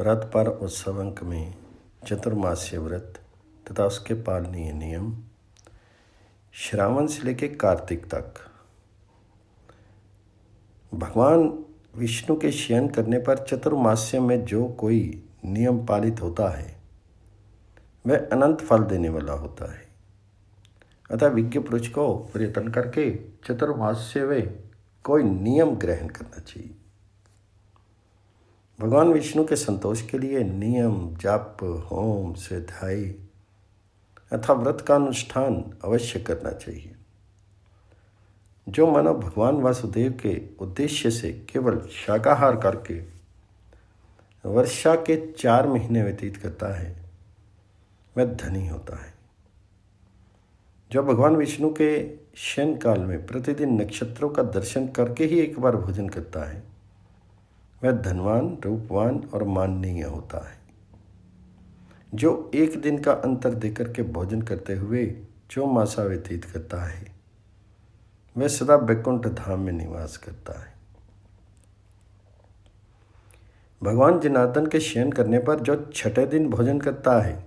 व्रत पर उत्सव अंक में चतुर्मास्य व्रत तथा उसके पालनीय नियम श्रावण से लेकर कार्तिक तक। भगवान विष्णु के शयन करने पर चतुर्मास्य में जो कोई नियम पालित होता है वह अनंत फल देने वाला होता है। अतः विज्ञ पुरुष को प्रयत्न करके चतुर्मास्य में कोई नियम ग्रहण करना चाहिए। भगवान विष्णु के संतोष के लिए नियम, जाप, होम, स्वाध्याय अथवा व्रत का अनुष्ठान अवश्य करना चाहिए। जो मानव भगवान वासुदेव के उद्देश्य से केवल शाकाहार करके वर्षा के 4 महीने व्यतीत करता है वह धनी होता है। जो भगवान विष्णु के शयन काल में प्रतिदिन नक्षत्रों का दर्शन करके ही एक बार भोजन करता है वह धनवान, रूपवान और माननीय होता है। जो एक दिन का अंतर देकर के भोजन करते हुए चौमासा व्यतीत करता है वह सदा वैकुंठ धाम में निवास करता है। भगवान जनार्दन के शयन करने पर जो 6ठे दिन भोजन करता है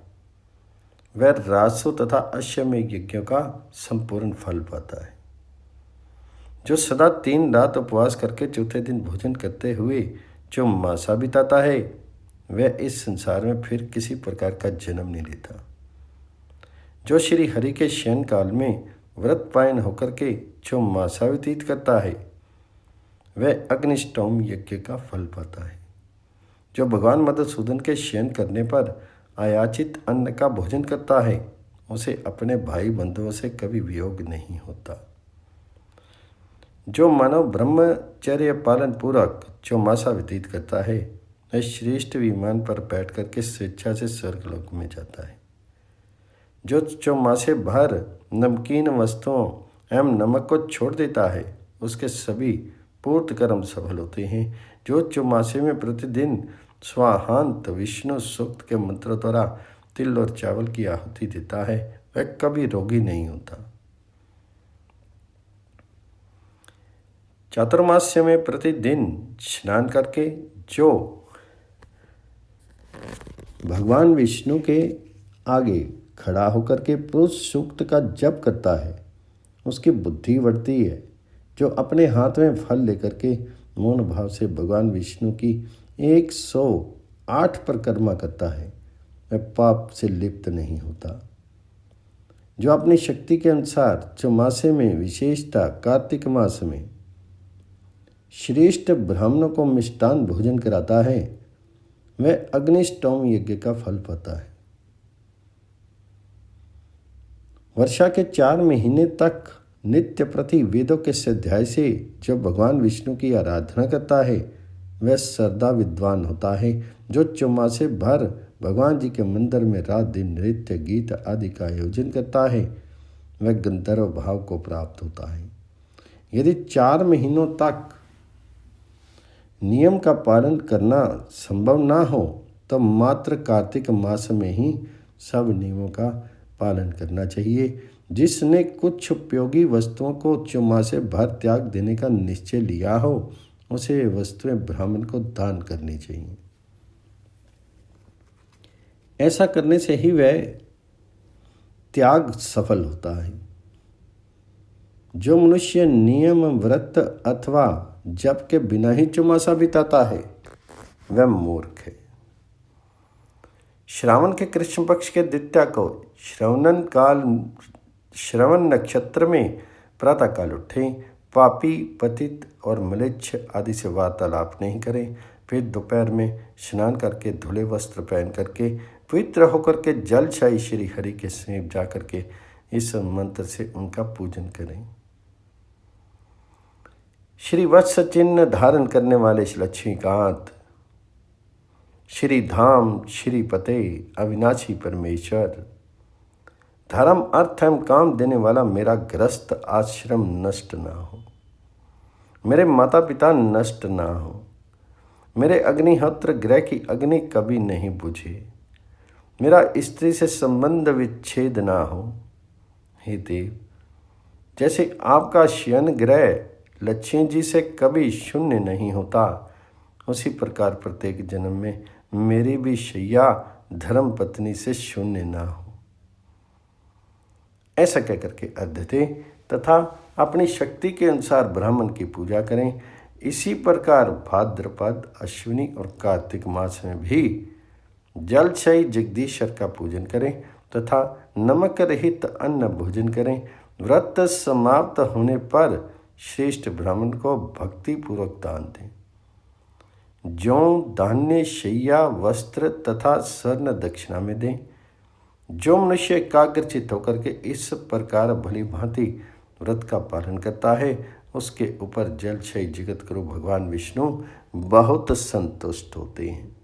वह राजसु तथा अश्वमेध यज्ञों का संपूर्ण फल पाता है। जो सदा 3 रात उपवास करके चौथे दिन भोजन करते हुए जो मासा बिताता है वह इस संसार में फिर किसी प्रकार का जन्म नहीं लेता। जो श्री हरि के शयन काल में व्रत पायन होकर के जो मासा व्यतीत करता है वह अग्निष्टोम यज्ञ का फल पाता है। जो भगवान मधुसूदन के शयन करने पर आयाचित अन्न का भोजन करता है उसे अपने भाई बंधुओं से कभी वियोग नहीं होता। जो मानव ब्रह्मचर्य पालन पूर्वक चौमासा व्यतीत करता है वह श्रेष्ठ विमान पर बैठ करके स्वेच्छा से स्वर्गलोक में जाता है। जो चौमासे भर नमकीन वस्तुओं एवं नमक को छोड़ देता है उसके सभी पूर्त कर्म सफल होते हैं। जो चौमासे में प्रतिदिन स्वाहांत विष्णु सूक्त के मंत्र द्वारा तिल और चावल की आहुति देता है वह कभी रोगी नहीं होता। चातुर्मास्य में प्रतिदिन स्नान करके जो भगवान विष्णु के आगे खड़ा होकर के पुरुष सूक्त का जप करता है उसकी बुद्धि बढ़ती है। जो अपने हाथ में फल लेकर के मौन भाव से भगवान विष्णु की 108 परिक्रमा करता है वह पाप से लिप्त नहीं होता। जो अपनी शक्ति के अनुसार चौमासे में विशेषता कार्तिक मास में श्रेष्ठ ब्राह्मणों को मिष्टान भोजन कराता है वह अग्निष्टोम यज्ञ का फल पाता है। वर्षा के 4 महीने तक नित्य प्रति वेदों के स्वाध्याय से जो भगवान विष्णु की आराधना करता है वह सरदा विद्वान होता है। जो चौमासे भर भगवान जी के मंदिर में रात दिन नृत्य गीत आदि का आयोजन करता है वह गंधर्व भाव को प्राप्त होता है। यदि 4 महीनों तक नियम का पालन करना संभव ना हो तो मात्र कार्तिक मास में ही सब नियमों का पालन करना चाहिए। जिसने कुछ उपयोगी वस्तुओं को चौमासे भर त्याग देने का निश्चय लिया हो उसे वस्तुएं ब्राह्मण को दान करनी चाहिए। ऐसा करने से ही वह त्याग सफल होता है। जो मनुष्य नियम, व्रत अथवा जप के बिना ही चौमासा बिताता है वह मूर्ख है। श्रावण के कृष्ण पक्ष के द्वितीया को श्रवण नक्षत्र में प्रातः काल उठें। पापी, पतित और म्लेच्छ आदि से वार्तालाप नहीं करें। फिर दोपहर में स्नान करके धुले वस्त्र पहन करके पवित्र होकर के जलशाही श्री हरि के समीप जा करके इस मंत्र से उनका पूजन करें। श्री वत्स चिन्ह धारण करने वाले लक्ष्मीकांत, श्री धाम, श्री पते, अविनाशी परमेश्वर, धर्म अर्थ एवं काम देने वाला मेरा ग्रस्त आश्रम नष्ट ना हो, मेरे माता पिता नष्ट ना हो, मेरे अग्निहोत्र गृह की अग्नि कभी नहीं बुझे, मेरा स्त्री से संबंध विच्छेद ना हो। हे देव, जैसे आपका शयन गृह लक्ष्मी जी से कभी शून्य नहीं होता उसी प्रकार प्रत्येक जन्म में मेरी भी शैया धर्म पत्नी से शून्य ना हो। ऐसा कह करके अर्घ्य दें तथा अपनी शक्ति के अनुसार ब्राह्मण की पूजा करें। इसी प्रकार भाद्रपद, अश्विनी और कार्तिक मास में भी जलक्षयी जगदीश्वर का पूजन करें तथा नमक रहित अन्न भोजन करें। व्रत समाप्त होने पर श्रेष्ठ ब्राह्मण को भक्तिपूर्वक दान दें। जौ, धान्य, शैया, वस्त्र तथा स्वर्ण दक्षिणा में दें। जो मनुष्य एकाग्रचित होकर के इस प्रकार भली भांति व्रत का पालन करता है, उसके ऊपर जलक्षयी जगत गुरु भगवान विष्णु बहुत संतुष्ट होते हैं।